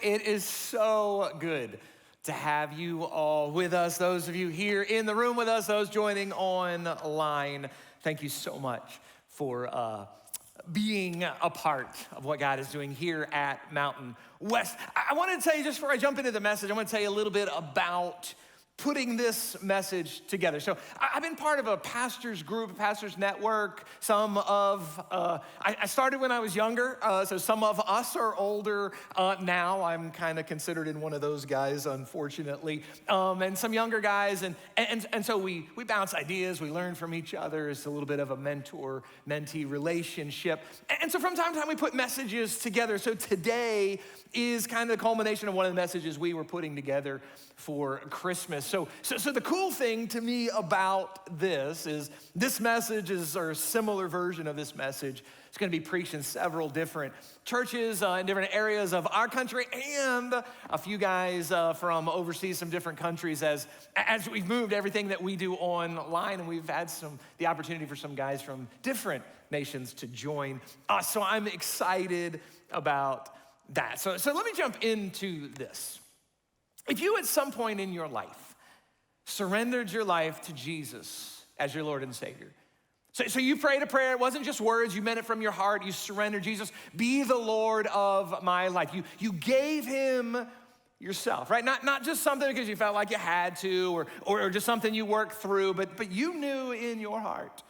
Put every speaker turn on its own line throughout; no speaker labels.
It is so good to have you all with us. Those of you here in the room with us, those joining online, thank you so much for being a part of what God is doing here at Mountain West. I want to tell you, just before I jump into the message, I want to tell you a little bit about putting this message together. So I've been part of a pastor's group, a pastor's network. I started when I was younger, so some of us are older now. I'm kind of considered in one of those guys, unfortunately, and some younger guys. And so we bounce ideas, we learn from each other. It's a little bit of a mentor-mentee relationship. And so from time to time, we put messages together. So today is kind of the culmination of one of the messages we were putting together for Christmas. So the cool thing to me about this is this message or a similar version of this message. It's going to be preached in several different churches in different areas of our country, and a few guys from overseas, some different countries, as we've moved everything that we do online, and we've had the opportunity for some guys from different nations to join us. So I'm excited about that. So let me jump into this. If you at some point in your life surrendered your life to Jesus as your Lord and Savior, so you prayed a prayer, it wasn't just words, you meant it from your heart, you surrendered, Jesus, be the Lord of my life. You gave him yourself, right? Not just something because you felt like you had to or just something you worked through, but you knew in your heart,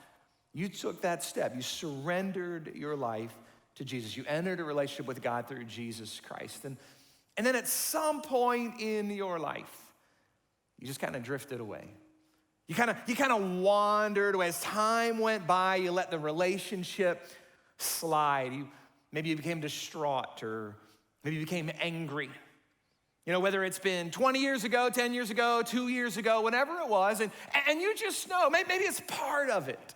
you took that step, you surrendered your life to Jesus. You entered a relationship with God through Jesus Christ. And then at some point in your life, you just kind of drifted away. You kind of wandered away. As time went by, you let the relationship slide. Maybe you became distraught, or maybe you became angry. You know, whether it's been 20 years ago, 10 years ago, 2 years ago, whenever it was, and you just know, maybe it's part of it.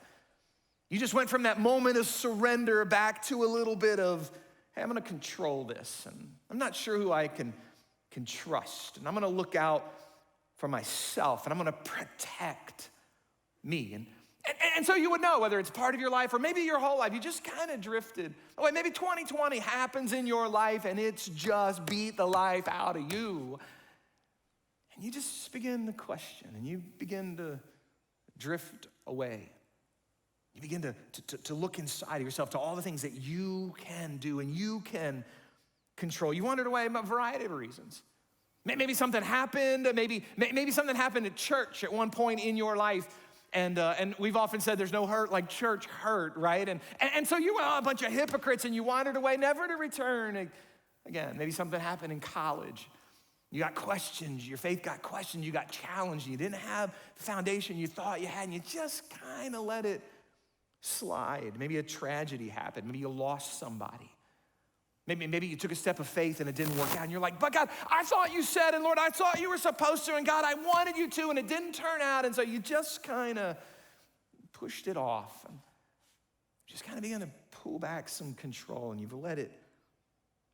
You just went from that moment of surrender back to a little bit of, hey, I'm gonna control this, and I'm not sure who I can trust, and I'm gonna look out for myself, and I'm gonna protect me. And so you would know whether it's part of your life or maybe your whole life, you just kind of drifted away. Maybe 2020 happens in your life and it's just beat the life out of you. And you just begin to question and you begin to drift away. You begin to look inside of yourself to all the things that you can do and you can control. You wandered away for a variety of reasons. Maybe something happened. Maybe something happened at church at one point in your life. And we've often said there's no hurt like church hurt, right? And so you were a bunch of hypocrites and you wandered away, never to return again. Maybe something happened in college. You got questions, your faith got questioned, you got challenged, you didn't have the foundation you thought you had, and you just kind of let it slide. Maybe a tragedy happened. Maybe you lost somebody. Maybe you took a step of faith and it didn't work out, and you're like, but God, I thought you said, and Lord, I thought you were supposed to, and God, I wanted you to, and it didn't turn out, and so you just kind of pushed it off and just kind of began to pull back some control, and you've let it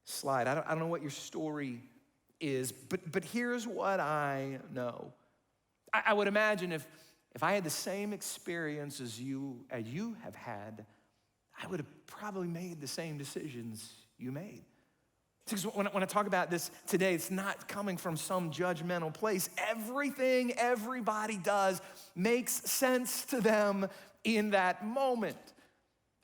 slide. I don't know what your story is, but here's what I know. I would imagine if I had the same experience as you have had, I would have probably made the same decisions you made. Because when I talk about this today, it's not coming from some judgmental place. Everything everybody does makes sense to them in that moment.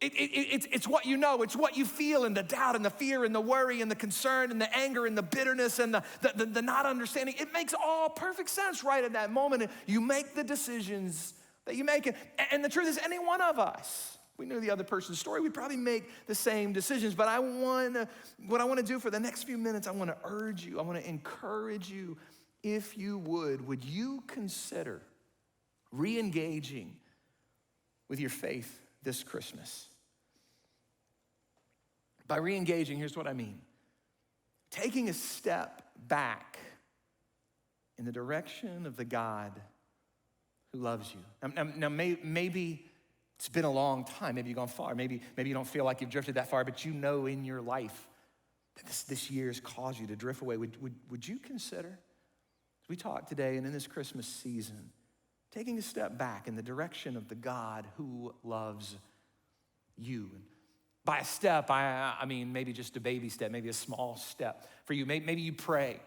It's what you know, it's what you feel, and the doubt and the fear and the worry and the concern and the anger and the bitterness and the not understanding. It makes all perfect sense right at that moment. And you make the decisions that you make. And the truth is, any one of us, we knew the other person's story, we'd probably make the same decisions. But what I want to do for the next few minutes, I want to urge you, I want to encourage you, if you would you consider re-engaging with your faith this Christmas? By re-engaging, here's what I mean. Taking a step back in the direction of the God who loves you. Now maybe it's been a long time. Maybe you've gone far. Maybe you don't feel like you've drifted that far, but you know in your life that this year has caused you to drift away. Would you consider, as we talk today and in this Christmas season, taking a step back in the direction of the God who loves you? By a step, I mean maybe just a baby step, maybe a small step for you. Maybe you pray,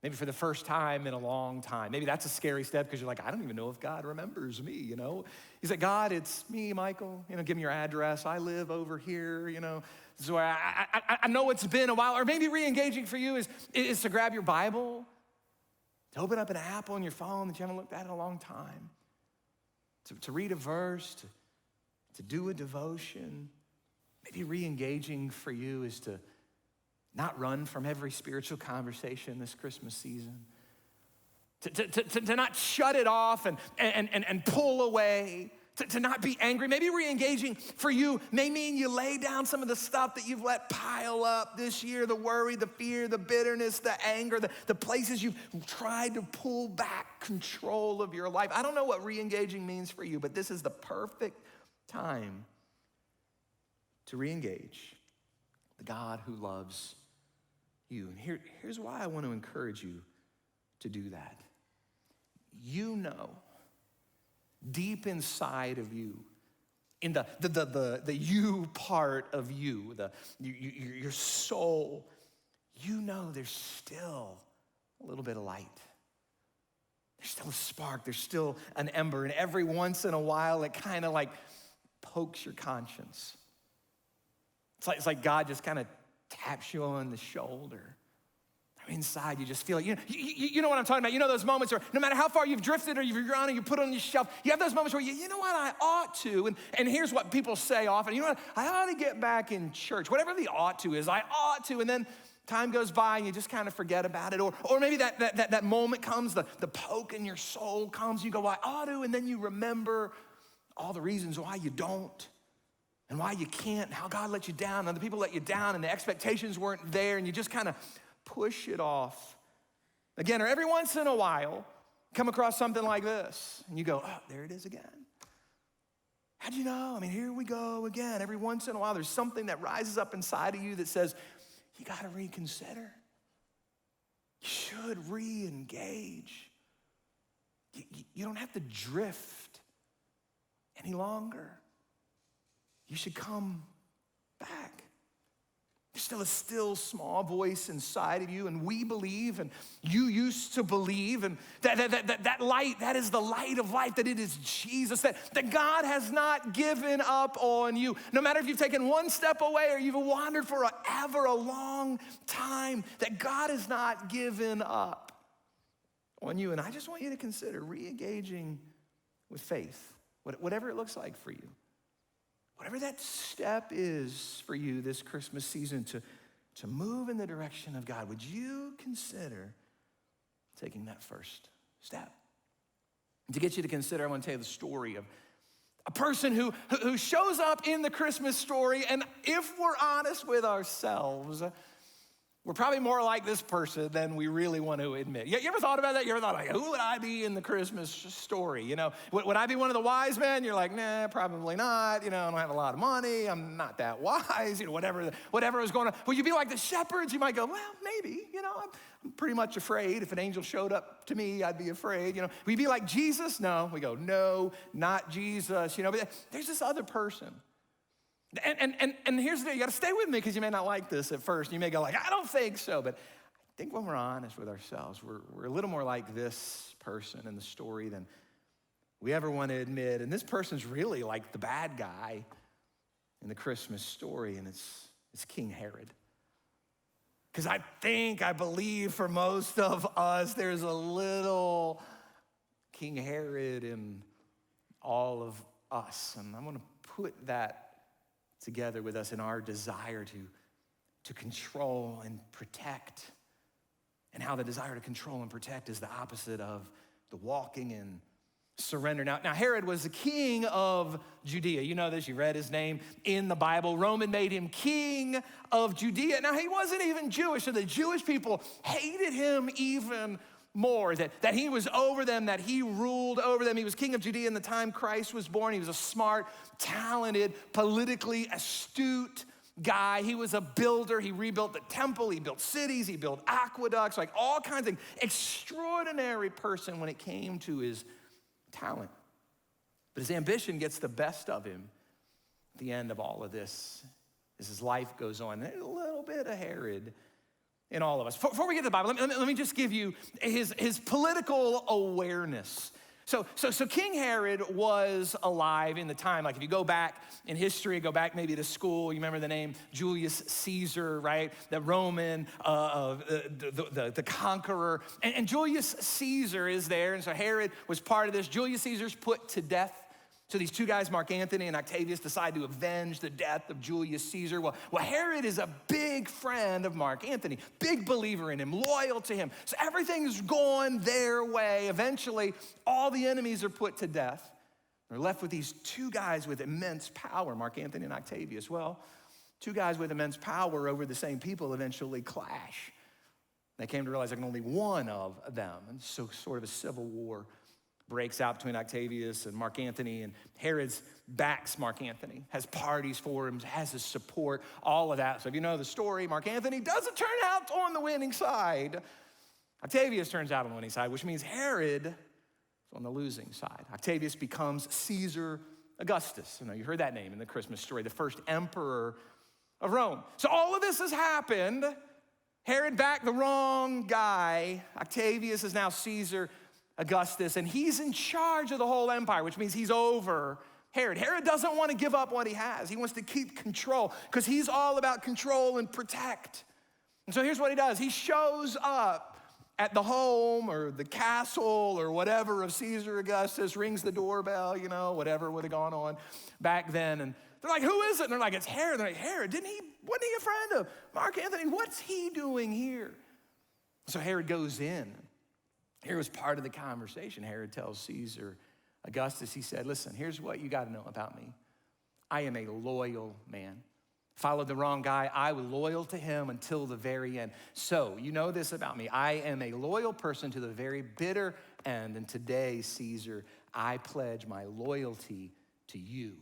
maybe for the first time in a long time. Maybe that's a scary step because you're like, I don't even know if God remembers me, you know? He's like, God, it's me, Michael. You know, give me your address. I live over here, you know. So I know it's been a while. Or maybe re-engaging for you is to grab your Bible, to open up an app on your phone that you haven't looked at in a long time, to read a verse, to do a devotion. Maybe re-engaging for you is to not run from every spiritual conversation this Christmas season, to not shut it off and pull away, to not be angry. Maybe re-engaging for you may mean you lay down some of the stuff that you've let pile up this year, the worry, the fear, the bitterness, the anger, the places you've tried to pull back control of your life. I don't know what re-engaging means for you, but this is the perfect time to re-engage the God who loves you. And here's why I want to encourage you to do that. You know, deep inside of you, in the you part of you, your soul, you know there's still a little bit of light. There's still a spark, there's still an ember, and every once in a while it kind of like pokes your conscience. It's like God just kind of taps you on the shoulder. Inside, you just feel like, you know what I'm talking about. You know those moments where no matter how far you've drifted or you've gone and you put it on your shelf, you have those moments where you know what, I ought to. And here's what people say often, you know what, I ought to get back in church. Whatever the ought to is, I ought to. And then time goes by and you just kind of forget about it. Or maybe that moment comes, the poke in your soul comes, you go, well, I ought to. And then you remember all the reasons why you don't. And why you can't, and how God let you down, and the people let you down, and the expectations weren't there, and you just kind of push it off. Again, or every once in a while, come across something like this, and you go, oh, there it is again. How'd you know? I mean, here we go again. Every once in a while, there's something that rises up inside of you that says, you gotta reconsider. You should re-engage. You don't have to drift any longer. You should come back. There's still a still voice inside of you, and we believe, and you used to believe, and that light, that is the light of life, that it is Jesus, that God has not given up on you. No matter if you've taken one step away or you've wandered for a long time, that God has not given up on you. And I just want you to consider re-engaging with faith, whatever it looks like for you. Whatever that step is for you this Christmas season to move in the direction of God, would you consider taking that first step? And to get you to consider, I want to tell you the story of a person who shows up in the Christmas story, and if we're honest with ourselves, we're probably more like this person than we really want to admit. You ever thought about that? You ever thought, like, who would I be in the Christmas story? You know, would I be one of the wise men? You're like, nah, probably not. You know, I don't have a lot of money. I'm not that wise. You know, whatever is going on. Would you be like the shepherds? You might go, well, maybe. You know, I'm pretty much afraid. If an angel showed up to me, I'd be afraid. You know, would you be like Jesus? No. We go, no, not Jesus. You know, but there's this other person. And here's the deal, you gotta stay with me because you may not like this at first. You may go like, I don't think so. But I think when we're honest with ourselves, we're a little more like this person in the story than we ever want to admit. And this person's really like the bad guy in the Christmas story, and it's King Herod. Because I believe for most of us, there's a little King Herod in all of us. And I want to put that together with us in our desire to control and protect, and how the desire to control and protect is the opposite of the walking in surrender. Now Herod was the king of Judea. You know this, you read his name in the Bible. Roman made him king of Judea. Now he wasn't even Jewish, so the Jewish people hated him even more, that he was over them, that he ruled over them. He was king of Judea in the time Christ was born. He was a smart, talented, politically astute guy. He was a builder. He rebuilt the temple. He built cities. He built aqueducts, like all kinds of extraordinary person when it came to his talent. But his ambition gets the best of him at the end of all of this. as his life goes on. There's a little bit of Herod in all of us. Before we get to the Bible, let me just give you his political awareness. So King Herod was alive in the time. Like if you go back in history, go back maybe to school, you remember the name Julius Caesar, right? The Roman, the conqueror. And Julius Caesar is there, and so Herod was part of this. Julius Caesar's put to death. So these two guys, Mark Antony and Octavius, decide to avenge the death of Julius Caesar. Well, Herod is a big friend of Mark Antony, big believer in him, loyal to him. So everything's going their way. Eventually, all the enemies are put to death. They're left with these two guys with immense power, Mark Antony and Octavius. Well, two guys with immense power over the same people eventually clash. They came to realize there can only one of them. And so sort of a civil war breaks out between Octavius and Mark Antony, and Herod's backs Mark Antony, has parties for him, has his support, all of that. So if you know the story, Mark Antony doesn't turn out on the winning side. Octavius turns out on the winning side, which means Herod is on the losing side. Octavius becomes Caesar Augustus. You heard that name in the Christmas story, the first emperor of Rome. So all of this has happened. Herod backed the wrong guy. Octavius is now Caesar Augustus, and he's in charge of the whole empire, which means he's over Herod. Herod doesn't want to give up what he has. He wants to keep control because he's all about control and protect. And so here's what he does. He shows up at the home or the castle or whatever of Caesar Augustus, rings the doorbell, whatever would have gone on back then. And they're like, who is it? And they're like, it's Herod. They're like, Herod, wasn't he a friend of Mark Antony? What's he doing here? So Herod goes in. Here was part of the conversation. Herod tells Caesar Augustus, he said, listen, here's what you got to know about me. I am a loyal man. Followed the wrong guy. I was loyal to him until the very end. So you know this about me. I am a loyal person to the very bitter end. And today, Caesar, I pledge my loyalty to you.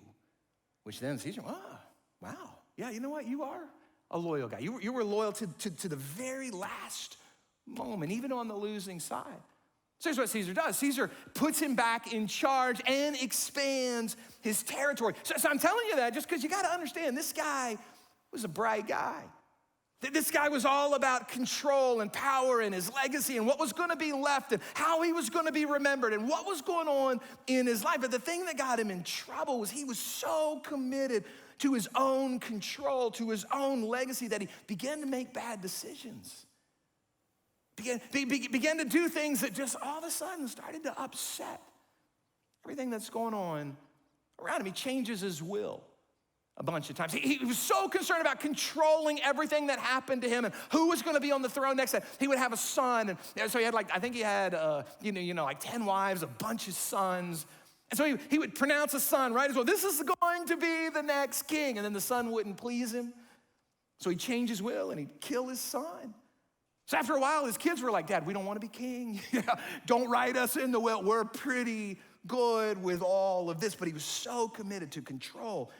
Which then Caesar, wow. Yeah, you know what? You are a loyal guy. You were loyal to the very last moment, even on the losing side. So here's what Caesar does. Caesar puts him back in charge and expands his territory. So I'm telling you that just because you got to understand, this guy was a bright guy. This guy was all about control and power and his legacy and what was going to be left and how he was going to be remembered and what was going on in his life. But the thing that got him in trouble was he was so committed to his own control, to his own legacy, that he began to make bad decisions. Began to do things that just all of a sudden started to upset everything that's going on around him. He changes his will a bunch of times. He was so concerned about controlling everything that happened to him and who was going to be on the throne next. He would have a son, and so he had like 10 wives, a bunch of sons. And so he would pronounce a son right as well. This is going to be the next king, and then the son wouldn't please him, so he'd change his will and he'd kill his son. So after a while, his kids were like, Dad, we don't want to be king. Don't write us in the will. We're pretty good with all of this. But he was so committed to control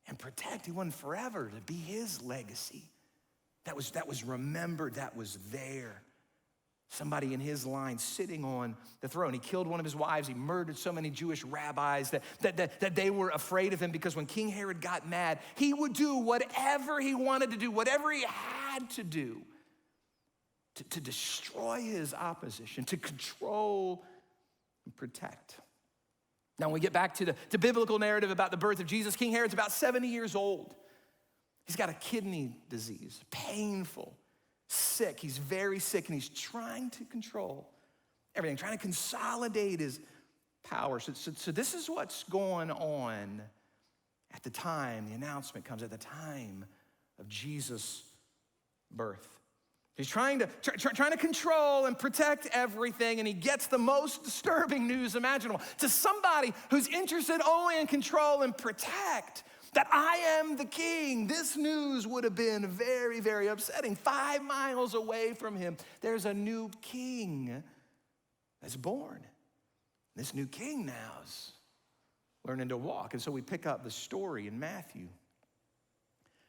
and protect. He wanted forever to be his legacy. That was remembered, that was there. Somebody in his line sitting on the throne. He killed one of his wives. He murdered so many Jewish rabbis that they were afraid of him, because when King Herod got mad, he would do whatever he wanted to do, whatever he had to do to destroy his opposition, to control and protect. Now, when we get back to the biblical narrative about the birth of Jesus, King Herod's about 70 years old. He's got a kidney disease, painful, sick. He's very sick, and he's trying to control everything, trying to consolidate his power. So this is what's going on at the time the announcement comes, at the time of Jesus' birth. He's trying to control and protect everything, and he gets the most disturbing news imaginable. To somebody who's interested only in control and protect, that I am the king, this news would have been very, very upsetting. 5 miles away from him, there's a new king that's born. This new king now is learning to walk. And so we pick up the story in Matthew.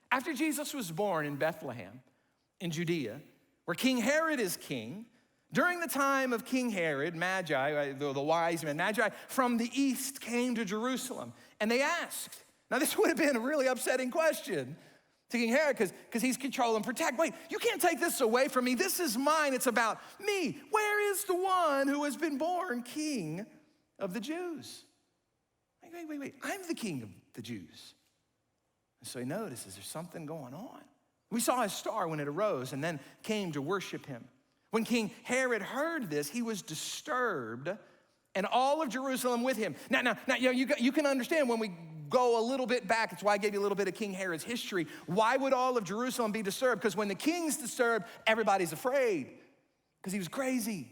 After Jesus was born in Bethlehem, in Judea, where King Herod is king, during the time of King Herod, Magi, the wise men, Magi from the east came to Jerusalem, and they asked. Now, this would have been a really upsetting question. to King Herod because he's control and protect. Wait, you can't take this away from me. This is mine. It's about me. Where is the one who has been born king of the Jews? Wait. I'm the king of the Jews. And so he notices there's something going on. We saw his star when it arose and then came to worship him. When King Herod heard this, he was disturbed, and all of Jerusalem with him. Now, you can understand when we go a little bit back, it's why I gave you a little bit of King Herod's history. Why would all of Jerusalem be disturbed? Because when the king's disturbed, everybody's afraid. Because he was crazy.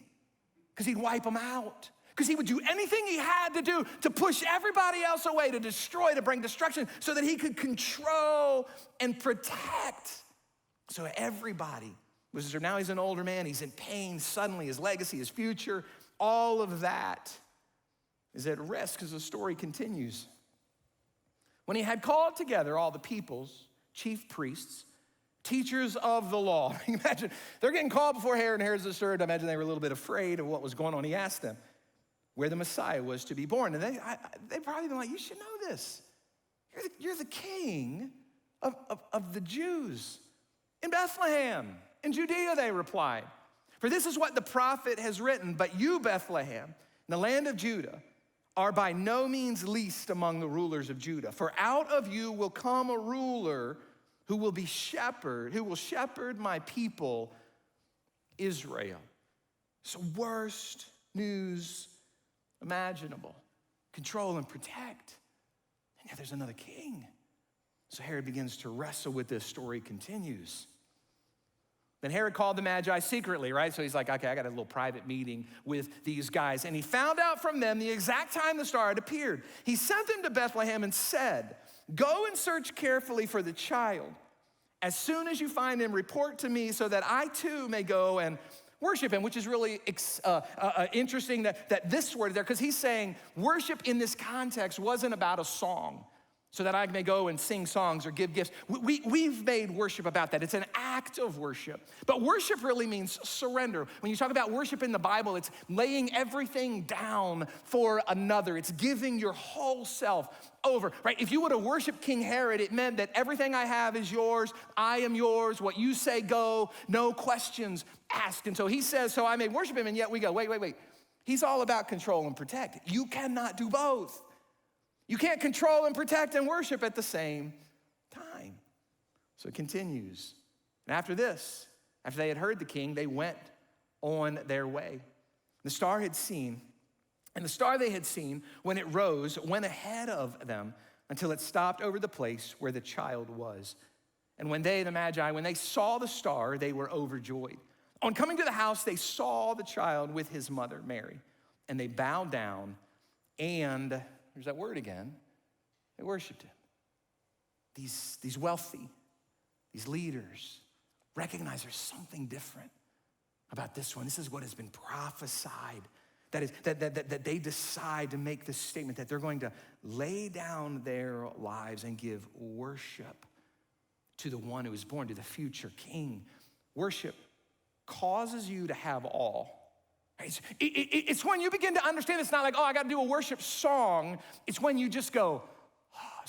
Because he'd wipe them out. Because he would do anything he had to do to push everybody else away, to destroy, to bring destruction, so that he could control and protect. So everybody was disturbed. Now he's an older man, he's in pain. Suddenly his legacy, his future, all of that is at risk because the story continues. When he had called together all the peoples, chief priests, teachers of the law. Imagine, they're getting called before Herod, and Herod's disturbed. I imagine they were a little bit afraid of what was going on. He asked them where the Messiah was to be born. And they probably been like, you should know this. You're the king of the Jews. In Bethlehem, in Judea, they replied. For this is what the prophet has written, but you, Bethlehem, in the land of Judah, are by no means least among the rulers of Judah. For out of you will come a ruler who will shepherd my people, Israel. So worst news imaginable. Control and protect. And yet there's another king. So Herod begins to wrestle with this. Story continues. Then Herod called the Magi secretly, right? So he's like, okay, I got a little private meeting with these guys. And he found out from them the exact time the star had appeared. He sent them to Bethlehem and said, go and search carefully for the child. As soon as you find him, report to me so that I too may go and worship him, which is really interesting that this word there, because he's saying worship in this context wasn't about a song, so that I may go and sing songs or give gifts. We've made worship about that. It's an act of worship. But worship really means surrender. When you talk about worship in the Bible, it's laying everything down for another. It's giving your whole self over, right? If you were to worship King Herod, it meant that everything I have is yours. I am yours. What you say, go. No questions asked. And so he says, so I may worship him, and yet we go, wait. He's all about control and protect. You cannot do both. You can't control and protect and worship at the same time. So it continues. And after this, after they had heard the king, they went on their way. The star they had seen, when it rose, went ahead of them until it stopped over the place where the child was. And when the Magi, when they saw the star, they were overjoyed. On coming to the house, they saw the child with his mother, Mary, and they bowed down and there's that word again. They worshiped him. These wealthy, these leaders recognize there's something different about this one. This is what has been prophesied. That they decide to make this statement that they're going to lay down their lives and give worship to the one who is born, to the future king. Worship causes you to have all. It's when you begin to understand it's not like, I got to do a worship song. It's when you just go,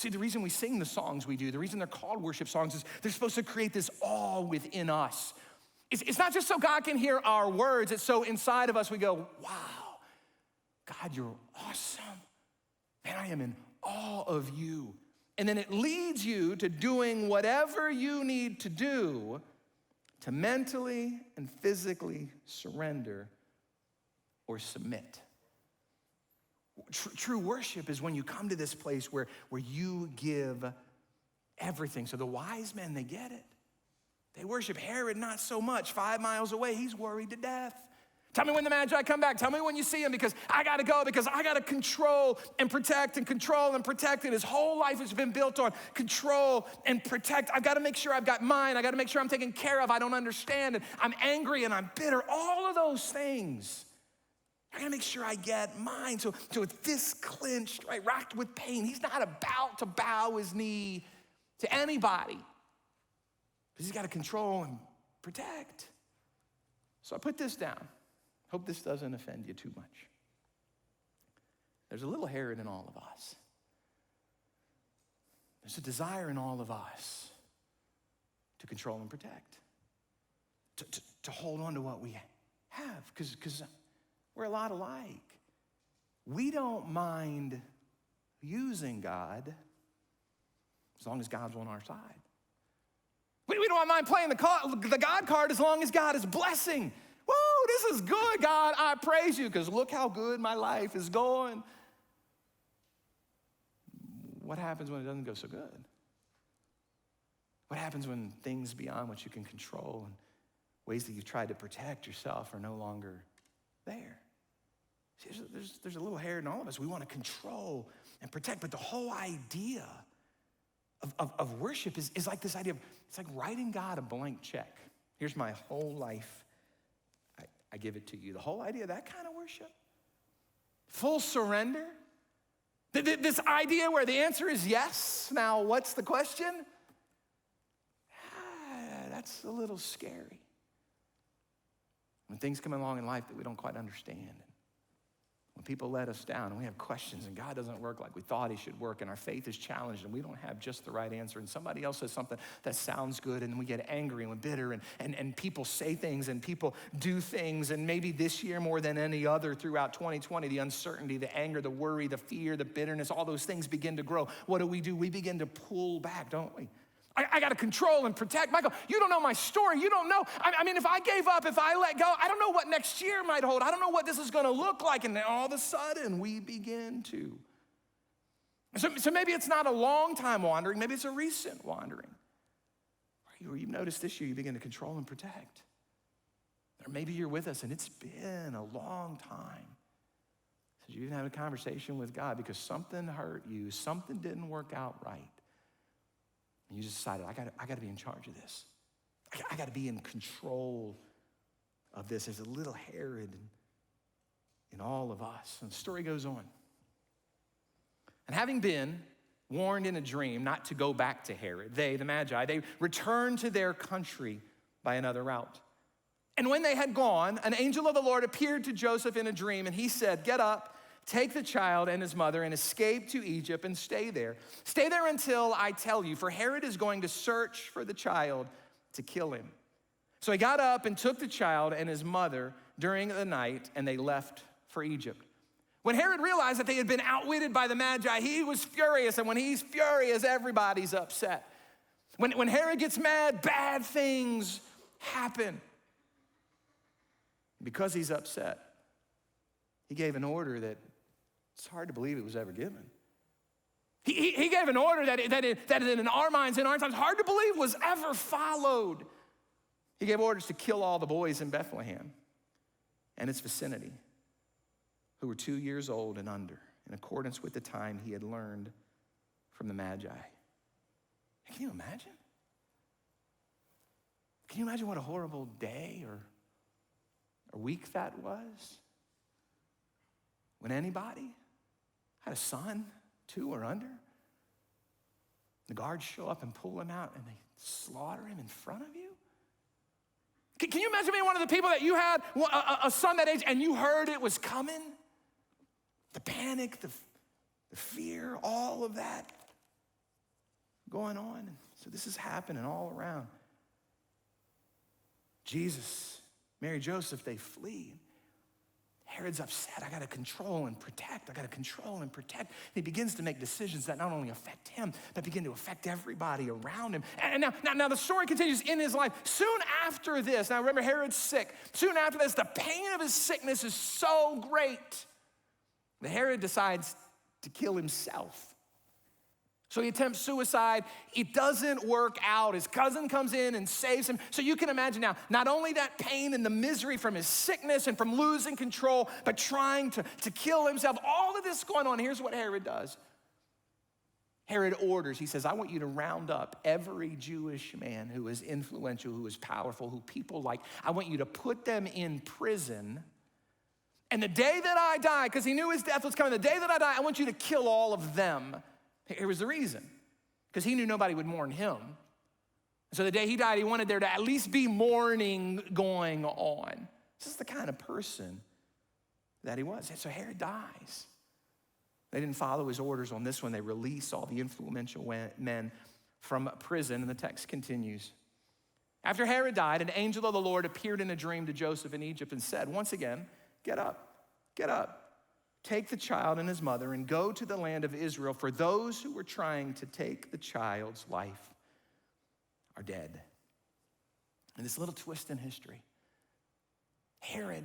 See, the reason we sing the songs we do, the reason they're called worship songs is they're supposed to create this awe within us. It's not just so God can hear our words. It's so inside of us we go, wow, God, you're awesome. Man, I am in awe of you. And then it leads you to doing whatever you need to do to mentally and physically surrender or submit. True worship is when you come to this place where you give everything. So the wise men, they get it. They worship. Herod, not so much. 5 miles away, he's worried to death. Tell me when the Magi come back. Tell me when you see him, because I got to go, because I got to control and protect and control and protect. And his whole life has been built on control and protect. I've got to make sure I've got mine. I got to make sure I'm taken care of. I don't understand it. I'm angry and I'm bitter. All of those things. I got to make sure I get mine. So with this clenched, right, racked with pain, he's not about to bow his knee to anybody, because he's got to control and protect. So I put this down. Hope this doesn't offend you too much. There's a little Herod in all of us. There's a desire in all of us to control and protect, to hold on to what we have, because we're a lot alike. We don't mind using God as long as God's on our side. We don't mind playing the God card as long as God is blessing. Whoa, this is good, God. I praise you because look how good my life is going. What happens when it doesn't go so good? What happens when things beyond what you can control and ways that you've tried to protect yourself are no longer there? See, there's a little Herod in all of us. We want to control and protect, but the whole idea of worship is like this idea of, it's like writing God a blank check. Here's my whole life. I give it to you. The whole idea of that kind of worship. Full surrender. This idea where the answer is yes. Now, what's the question? That's a little scary. When things come along in life that we don't quite understand, when people let us down and we have questions and God doesn't work like we thought he should work and our faith is challenged and we don't have just the right answer and somebody else says something that sounds good and we get angry and we're bitter and people say things and people do things, and maybe this year more than any other throughout 2020, the uncertainty, the anger, the worry, the fear, the bitterness, all those things begin to grow. What do? We begin to pull back, don't we? I got to control and protect. Michael, you don't know my story. You don't know. I mean, if I gave up, if I let go, I don't know what next year might hold. I don't know what this is going to look like. And then all of a sudden, we begin to. So maybe it's not a long time wandering. Maybe it's a recent wandering. Or you've noticed this year, you begin to control and protect. Or maybe you're with us, and it's been a long time since you even had a conversation with God because something hurt you, something didn't work out right. And you just decided, I got to be in charge of this. I got to be in control of this. There's a little Herod in all of us. And the story goes on. And having been warned in a dream not to go back to Herod, they, the Magi, they returned to their country by another route. And when they had gone, an angel of the Lord appeared to Joseph in a dream, and he said, "Get up, take the child and his mother and escape to Egypt and stay there. Stay there until I tell you, for Herod is going to search for the child to kill him." So he got up and took the child and his mother during the night, and they left for Egypt. When Herod realized that they had been outwitted by the Magi, he was furious, and when he's furious, everybody's upset. When Herod gets mad, bad things happen. Because he's upset, he gave an order that it's hard to believe it was ever given. He gave an order that in our minds, in our times, hard to believe was ever followed. He gave orders to kill all the boys in Bethlehem and its vicinity who were 2 years old and under, in accordance with the time he had learned from the Magi. Can you imagine? Can you imagine what a horrible day or week that was? When anybody had a son, 2 or under, the guards show up and pull him out and they slaughter him in front of you? Can you imagine being one of the people that you had a son that age and you heard it was coming? The panic, the fear, all of that going on. So this is happening all around. Jesus, Mary, Joseph, they flee. Herod's upset. I got to control and protect. I got to control and protect. He begins to make decisions that not only affect him, but begin to affect everybody around him. And now the story continues in his life. Soon after this, now remember, Herod's sick. Soon after this, the pain of his sickness is so great that Herod decides to kill himself. So he attempts suicide. It doesn't work out. His cousin comes in and saves him. So you can imagine now, not only that pain and the misery from his sickness and from losing control, but trying to kill himself. All of this going on. Here's what Herod does. Herod orders, he says, I want you to round up every Jewish man who is influential, who is powerful, who people like. I want you to put them in prison. And the day that I die, because he knew his death was coming, the day that I die, I want you to kill all of them. Here was the reason, because he knew nobody would mourn him. So the day he died, he wanted there to at least be mourning going on. This is the kind of person that he was. So Herod dies. They didn't follow his orders on this one. They release all the influential men from prison, and the text continues. After Herod died, an angel of the Lord appeared in a dream to Joseph in Egypt and said, once again, get up, take the child and his mother and go to the land of Israel, for those who were trying to take the child's life are dead. And this little twist in history, Herod,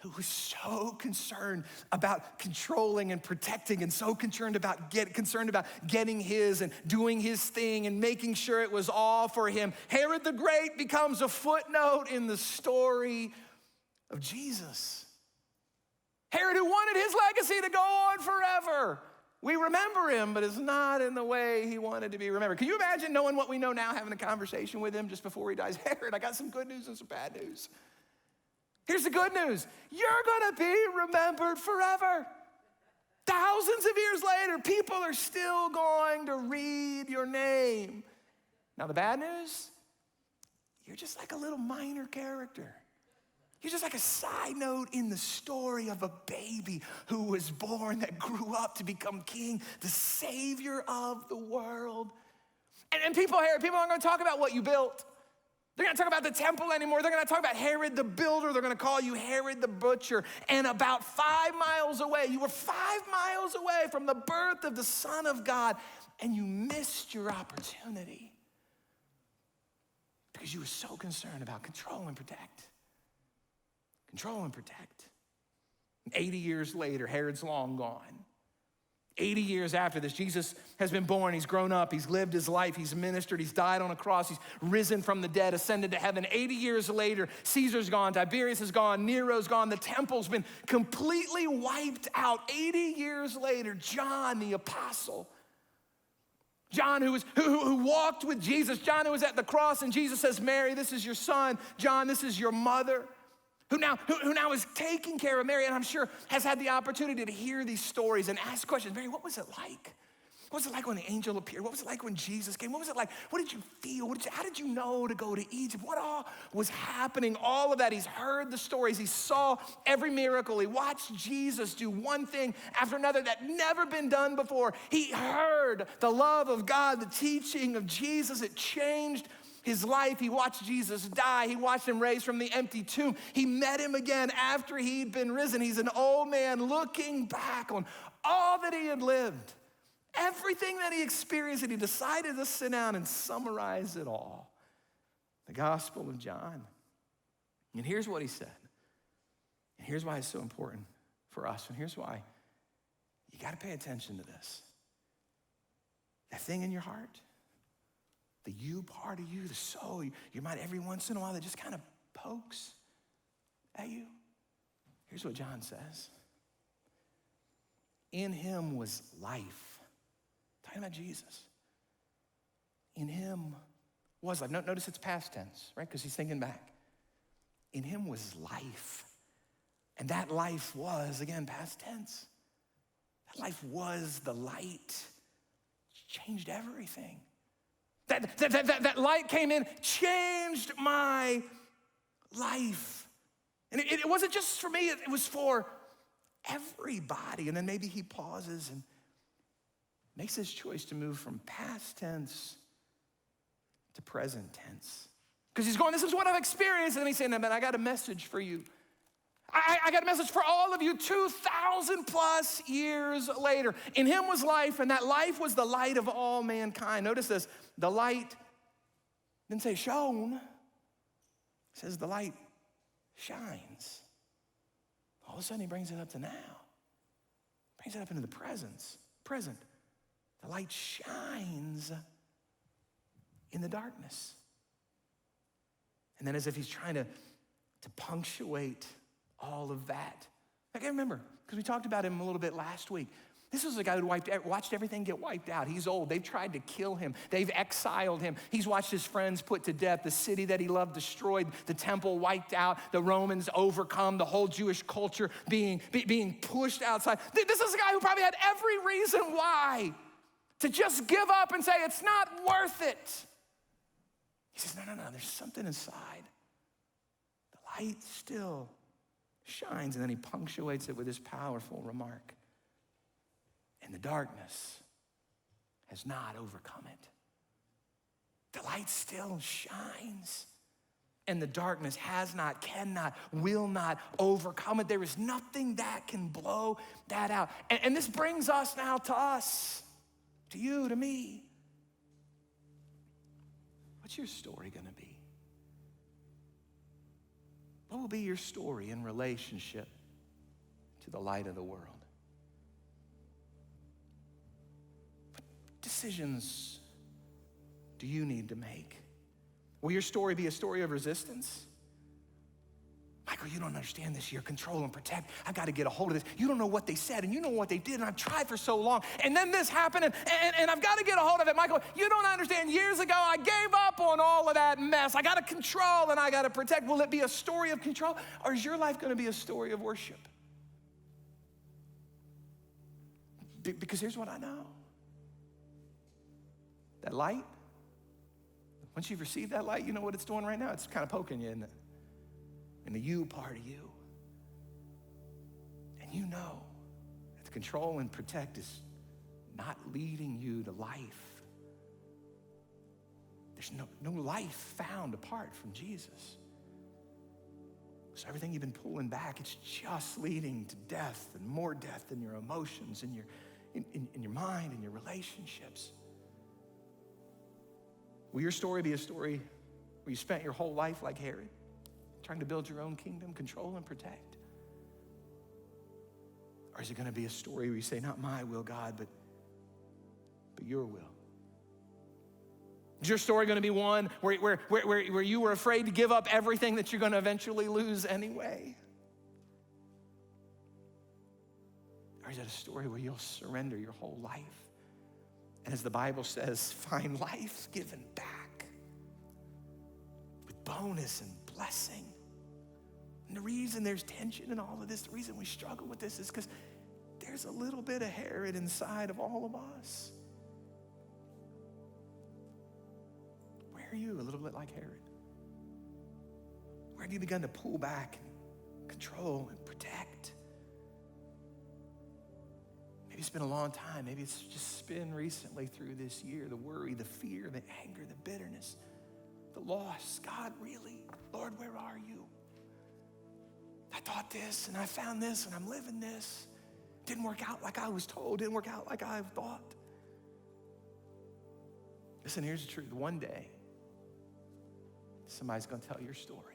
who was so concerned about controlling and protecting and so concerned about getting his and doing his thing and making sure it was all for him. Herod the Great becomes a footnote in the story of Jesus. Herod, who wanted his legacy to go on forever. We remember him, but it's not in the way he wanted to be remembered. Can you imagine knowing what we know now, having a conversation with him just before he dies? Herod, I got some good news and some bad news. Here's the good news. You're gonna be remembered forever. Thousands of years later, people are still going to read your name. Now the bad news, you're just like a little minor character. You're just like a side note in the story of a baby who was born that grew up to become king, the savior of the world. And people aren't gonna talk about what you built. They're gonna talk about the temple anymore. They're gonna talk about Herod the builder. They're gonna call you Herod the butcher. And about 5 miles away, you were 5 miles away from the birth of the Son of God, and you missed your opportunity because you were so concerned about control and protect. Control and protect. 80 years later, Herod's long gone. 80 years after this, Jesus has been born, he's grown up, he's lived his life, he's ministered, he's died on a cross, he's risen from the dead, ascended to heaven. 80 years later, Caesar's gone, Tiberius is gone, Nero's gone, the temple's been completely wiped out. 80 years later, John the apostle, John who walked with Jesus, John who was at the cross, and Jesus says, Mary, this is your son, John, this is your mother. Who now is taking care of Mary, and I'm sure has had the opportunity to hear these stories and ask questions. Mary, what was it like? What was it like when the angel appeared? What was it like when Jesus came? What was it like? What did you feel? How did you know to go to Egypt? What all was happening? All of that. He's heard the stories. He saw every miracle. He watched Jesus do one thing after another that never been done before. He heard the love of God, the teaching of Jesus. It changed his life. He watched Jesus die. He watched him raise from the empty tomb. He met him again after he'd been risen. He's an old man looking back on all that he had lived, everything that he experienced, and he decided to sit down and summarize it all. The Gospel of John. And here's what he said. And here's why it's so important for us. And here's why you got to pay attention to this. That thing in your heart, the you part of you, the soul, your mind, every once in a while that just kind of pokes at you. Here's what John says. In him was life. Talking about Jesus. In him was life. Notice it's past tense, right? Because he's thinking back. In him was life. And that life was, again, past tense. That life was the light. It changed everything. That light came in, changed my life. And it wasn't just for me, it was for everybody. And then maybe he pauses and makes his choice to move from past tense to present tense. Because he's going, this is what I've experienced. And then he's saying, man, I got a message for you. I got a message for all of you 2,000 plus years later. In him was life, and that life was the light of all mankind. Notice this, the light didn't say shone. It says the light shines. All of a sudden he brings it up to now. Brings it up into the present. The light shines in the darkness. And then as if he's trying to punctuate all of that. I can remember, because we talked about him a little bit last week. This was a guy who watched everything get wiped out. He's old. They've tried to kill him. They've exiled him. He's watched his friends put to death, the city that he loved destroyed, the temple wiped out, the Romans overcome, the whole Jewish culture being pushed outside. This is a guy who probably had every reason why to just give up and say, it's not worth it. He says, no, there's something inside. The light still shines, and then he punctuates it with this powerful remark. And the darkness has not overcome it. The light still shines. And the darkness has not, cannot, will not overcome it. There is nothing that can blow that out. And this brings us now to us, to you, to me. What's your story gonna be? What will be your story in relationship to the light of the world? What decisions do you need to make? Will your story be a story of resistance? Michael, you don't understand this. You're control and protect. I got to get a hold of this. You don't know what they said, and you know what they did, and I've tried for so long, and then this happened, and I've got to get a hold of it. Michael, you don't understand. Years ago, I gave up on all of that mess. I got to control, and I got to protect. Will it be a story of control, or is your life going to be a story of worship? Because here's what I know. That light, once you've received that light, you know what it's doing right now? It's kind of poking you in the you part of you. And you know that the control and protect is not leading you to life. There's no life found apart from Jesus. So everything you've been pulling back, it's just leading to death and more death in your emotions, in your mind, in your relationships. Will your story be a story where you spent your whole life like Herod, trying to build your own kingdom, control and protect? Or is it going to be a story where you say, not my will, God, but your will? Is your story going to be one where you were afraid to give up everything that you're going to eventually lose anyway? Or is it a story where you'll surrender your whole life? And as the Bible says, find life given back with bonus and blessing. And the reason there's tension in all of this, the reason we struggle with this is because there's a little bit of Herod inside of all of us. Where are you? A little bit like Herod? Where have you begun to pull back and control and protect? Maybe it's been a long time. Maybe it's just been recently through this year. The worry, the fear, the anger, the bitterness, the loss. God, really? Lord, where are you? I thought this and I found this and I'm living this. Didn't work out like I was told. Didn't work out like I thought. Listen, here's the truth. One day, somebody's going to tell your story.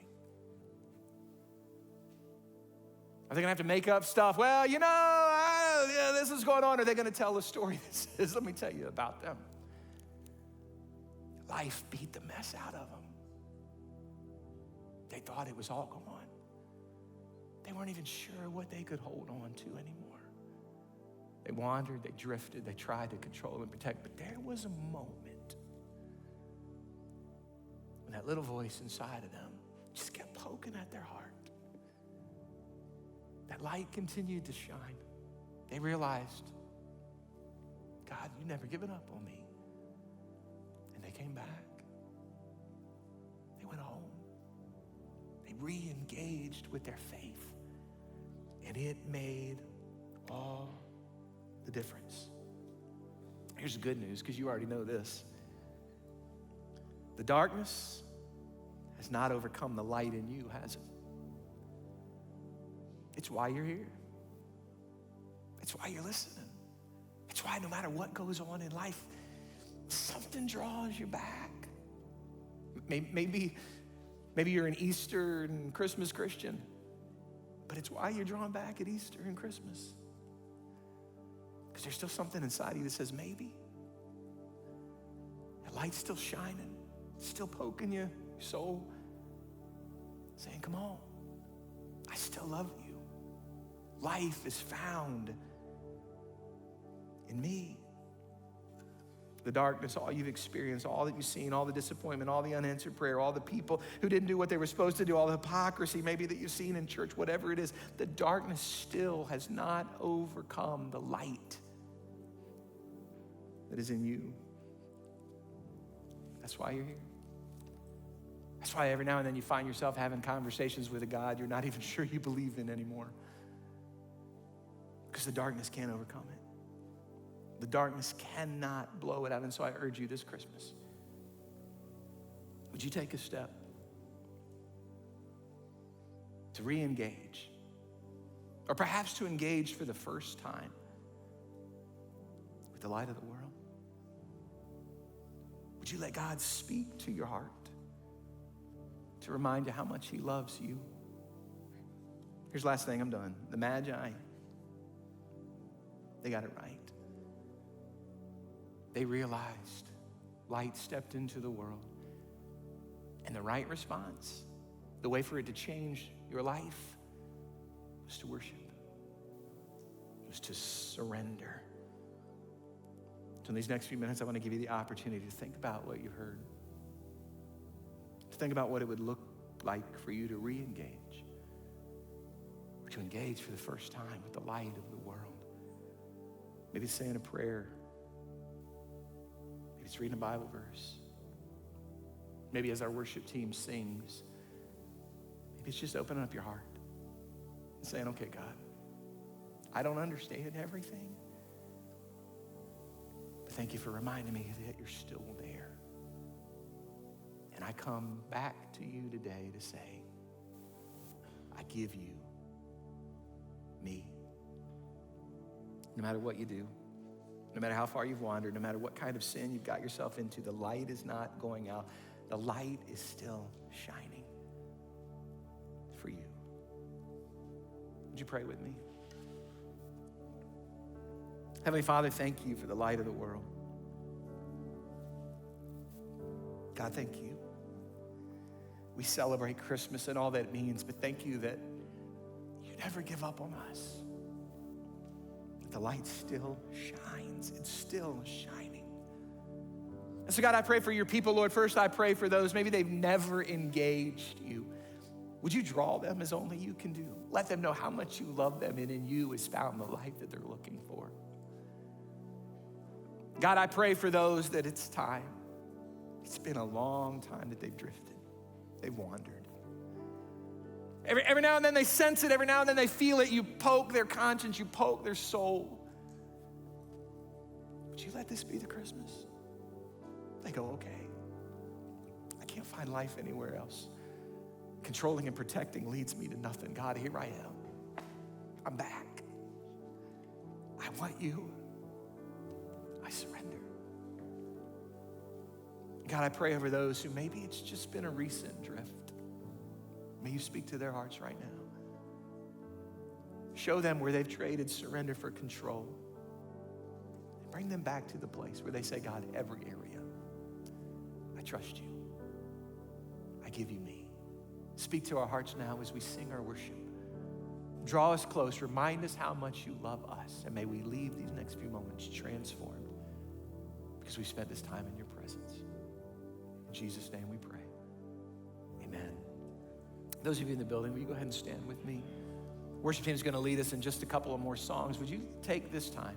Are they going to have to make up stuff? Well, this is going on. Are they going to tell a story that says, let me tell you about them? Life beat the mess out of them. They thought it was all gone. They weren't even sure what they could hold on to anymore. They wandered, they drifted, they tried to control and protect, but there was a moment when that little voice inside of them just kept poking at their heart. That light continued to shine. They realized, God, you never given up on me. And they came back. They went home. They re-engaged with their faith. And it made all the difference. Here's the good news, because you already know this. The darkness has not overcome the light in you, has it? It's why you're here. It's why you're listening. It's why no matter what goes on in life, something draws you back. Maybe you're an Easter and Christmas Christian, but it's why you're drawn back at Easter and Christmas. Because there's still something inside of you that says maybe. The light's still shining, still poking your soul, saying, come on, I still love you. Life is found in me. The darkness, all you've experienced, all that you've seen, all the disappointment, all the unanswered prayer, all the people who didn't do what they were supposed to do, all the hypocrisy maybe that you've seen in church, whatever it is, the darkness still has not overcome the light that is in you. That's why you're here. That's why every now and then you find yourself having conversations with a God you're not even sure you believe in anymore. Because the darkness can't overcome it. The darkness cannot blow it out. And so I urge you this Christmas, would you take a step to re-engage, or perhaps to engage for the first time with the light of the world? Would you let God speak to your heart to remind you how much he loves you? Here's the last thing, I'm done. The Magi, they got it right. They realized light stepped into the world, and the right response, the way for it to change your life, was to worship. It was to surrender. So in these next few minutes, I want to give you the opportunity to think about what you heard. To think about what it would look like for you to re-engage, or to engage for the first time with the light of the world. Maybe it's saying a prayer. Maybe it's reading a Bible verse. Maybe as our worship team sings, maybe it's just opening up your heart and saying, okay, God, I don't understand everything, but thank you for reminding me that you're still there. And I come back to you today to say, I give you me. No matter what you do, no matter how far you've wandered, no matter what kind of sin you've got yourself into, the light is not going out. The light is still shining for you. Would you pray with me? Heavenly Father, thank you for the light of the world. God, thank you. We celebrate Christmas and all that it means, but thank you that you never give up on us. The light still shines. It's still shining. And so God, I pray for your people, Lord. First, I pray for those, maybe they've never engaged you. Would you draw them as only you can do? Let them know how much you love them, and in you is found the life that they're looking for. God, I pray for those that it's time. It's been a long time that they've drifted. They've wandered. Every now and then they sense it. Every now and then they feel it. You poke their conscience. You poke their soul. Would you let this be the Christmas? They go, okay, I can't find life anywhere else. Controlling and protecting leads me to nothing. God, here I am. I'm back. I want you. I surrender. God, I pray over those who maybe it's just been a recent drift. May you speak to their hearts right now. Show them where they've traded surrender for control. And bring them back to the place where they say, God, every area, I trust you. I give you me. Speak to our hearts now as we sing our worship. Draw us close. Remind us how much you love us. And may we leave these next few moments transformed because we spent this time in your presence. In Jesus' name we pray. Amen. Those of you in the building, will you go ahead and stand with me? Worship team is going to lead us in just a couple of more songs. Would you take this time?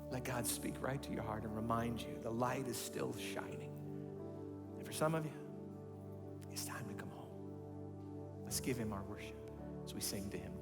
Let God speak right to your heart and remind you the light is still shining. And for some of you, it's time to come home. Let's give him our worship as we sing to him.